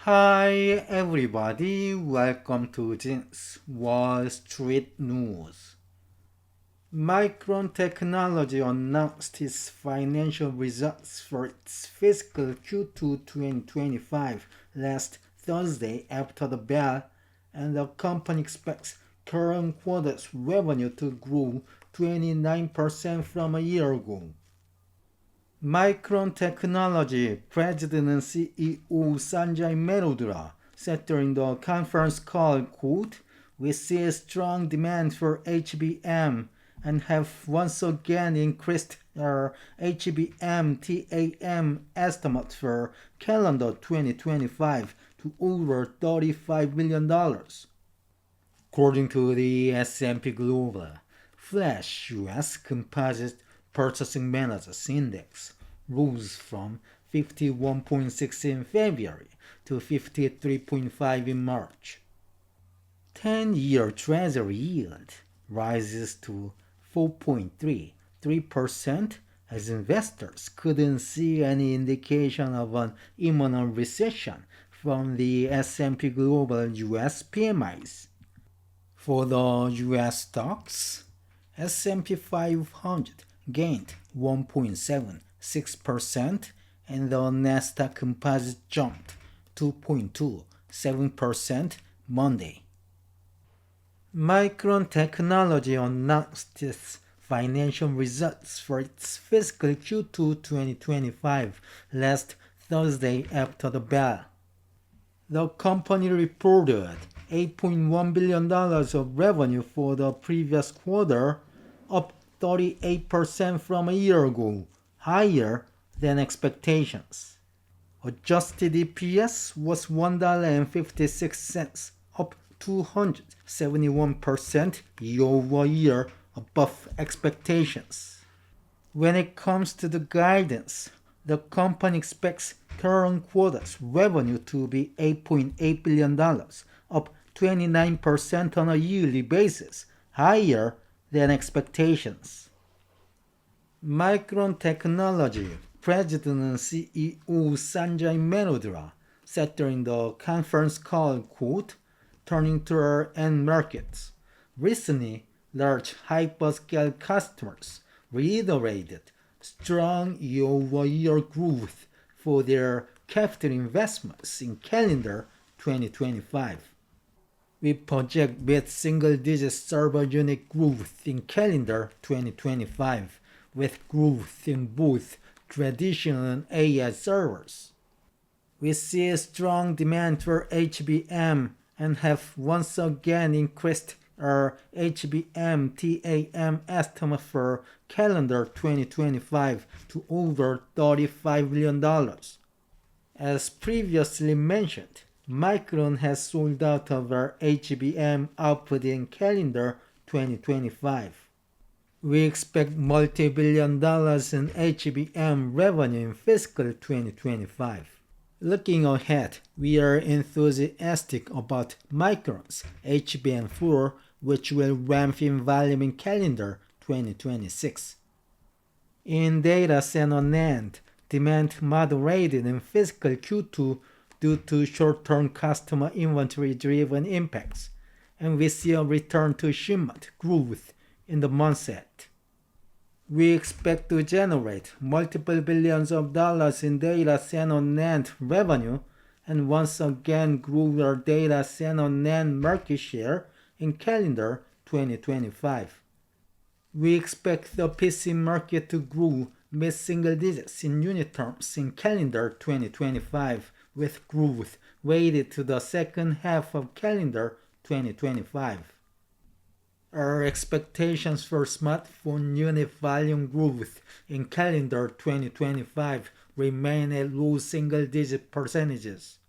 Hi everybody, welcome to Jin's Wall Street News. Micron Technology announced its financial results for its fiscal Q2 2025 last Thursday after the bell, and the company expects current quarter's revenue to grow 29% from a year ago. Micron Technology President and CEO Sanjay Mehrotra said during the conference call, quote, "We see a strong demand for HBM and have once again increased our HBM TAM estimate for calendar 2025 to over $35 billion. According to the S&P Global Flash US Composite Purchasing Managers Index rose from 51.6 in February to 53.5 in March. 10-year Treasury yield rises to 4.33% as investors couldn't see any indication of an imminent recession from the S&P Global US PMIs. For the US stocks, S&P 500 gained 1.76% and the Nasdaq Composite jumped 2.27% Monday. Micron Technology announced its financial results for its fiscal Q2 2025 last Thursday after the bell. The company reported $8.1 billion of revenue for the previous quarter, up 38% from a year ago, higher than expectations. Adjusted EPS was $1.56, up 271% year-over-year, above expectations. When it comes to the guidance, the company expects current quarter's revenue to be $8.8 billion, up 29% on a yearly basis, higher than expectations. Micron Technology President and CEO Sanjay Mehrotra said during the conference call, quote, "Turning to our end markets, recently large hyperscale customers reiterated strong year-over-year growth for their capital investments in calendar 2025. We project mid-single-digit server unit growth in calendar 2025, with growth in both traditional and AI servers. We see a strong demand for HBM and have once again increased our HBM TAM estimate for calendar 2025 to over $35 billion. As previously mentioned, Micron has sold out of our HBM output in calendar 2025. We expect multi-billion dollars in HBM revenue in fiscal 2025. Looking ahead, we are enthusiastic about Micron's HBM4, which will ramp in volume in calendar 2026. In data center NAND, demand moderated in fiscal Q2 due to short-term customer inventory-driven impacts, and we see a return to shipment growth in the months ahead. We expect to generate multiple billions of dollars in data center NAND revenue and once again grow our data center NAND market share in calendar 2025. We expect the PC market to grow mid-single digits in unit terms in calendar 2025, with growth weighted to the second half of calendar 2025. Our expectations for smartphone unit volume growth in calendar 2025 remain at low single-digit percentages.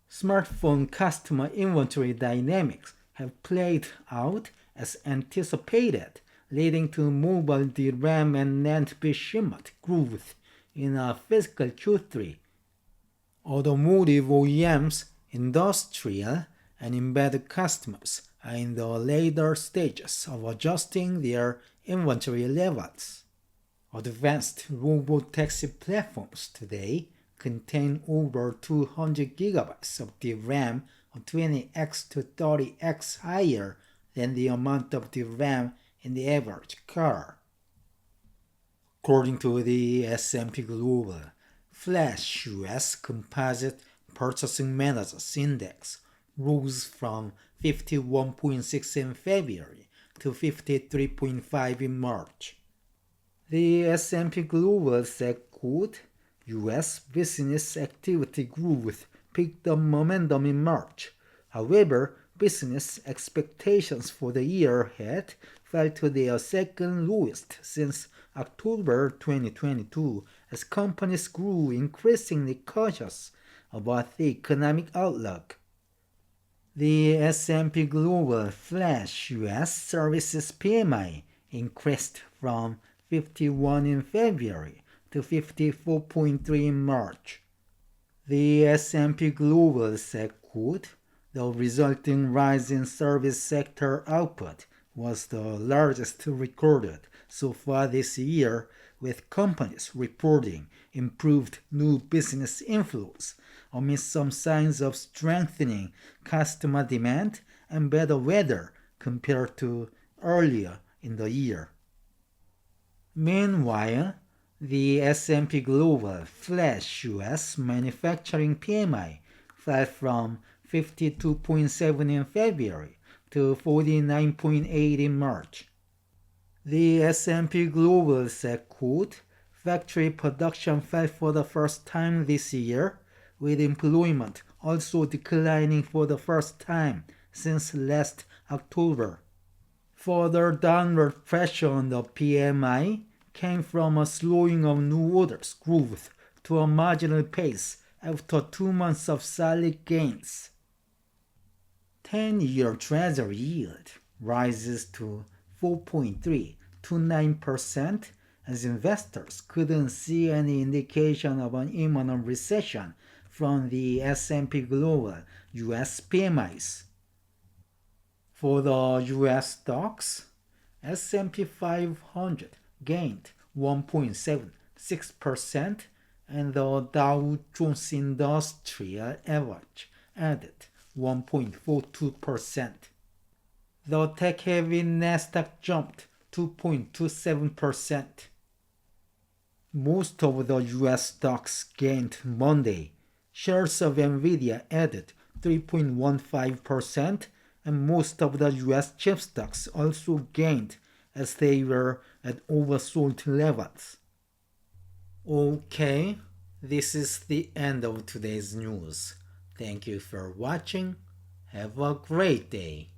Smartphone customer inventory dynamics have played out as anticipated, leading to mobile DRAM and NAND bit shipment growth in our fiscal Q3. Automotive OEMs, industrial, and embedded customers are in the later stages of adjusting their inventory levels. Advanced robotaxi platforms today contain over 200 gigabytes of DRAM, or 20x to 30x higher than the amount of DRAM in the average car. According to the S&P Global Flash US Composite Purchasing Managers Index rose from 51.6 in February to 53.5 in March. The S&P Global said, quote, U.S. business activity growth picked up momentum in March. However, business expectations for the year ahead fell to their second lowest since October 2022 as companies grew increasingly cautious about the economic outlook. The S&P Global Flash US Services PMI increased from 51 in February to 54.3 in March. The S&P Global said, quote, the resulting rise in service sector output was the largest recorded so far this year, with companies reporting improved new business inflows amid some signs of strengthening customer demand and better weather compared to earlier in the year. Meanwhile, the S&P Global Flash US Manufacturing PMI fell from 52.7 in February to 49.8 in March. The S&P Global said, quote, factory production fell for the first time this year, with employment also declining for the first time since last October. Further downward pressure on the PMI came from a slowing of new orders growth to a marginal pace after 2 months of solid gains. 10-year Treasury yield rises to 4.329% as investors couldn't see any indication of an imminent recession from the S&P Global US PMIs. For the US stocks, S&P 500 gained 1.76% and the Dow Jones Industrial Average added 1.42%. The tech-heavy Nasdaq jumped 2.27%. Most of the US stocks gained Monday. Shares of Nvidia added 3.15%, and most of the US chip stocks also gained as they were at oversold levels. Okay, this is the end of today's news. Thank you for watching. Have a great day.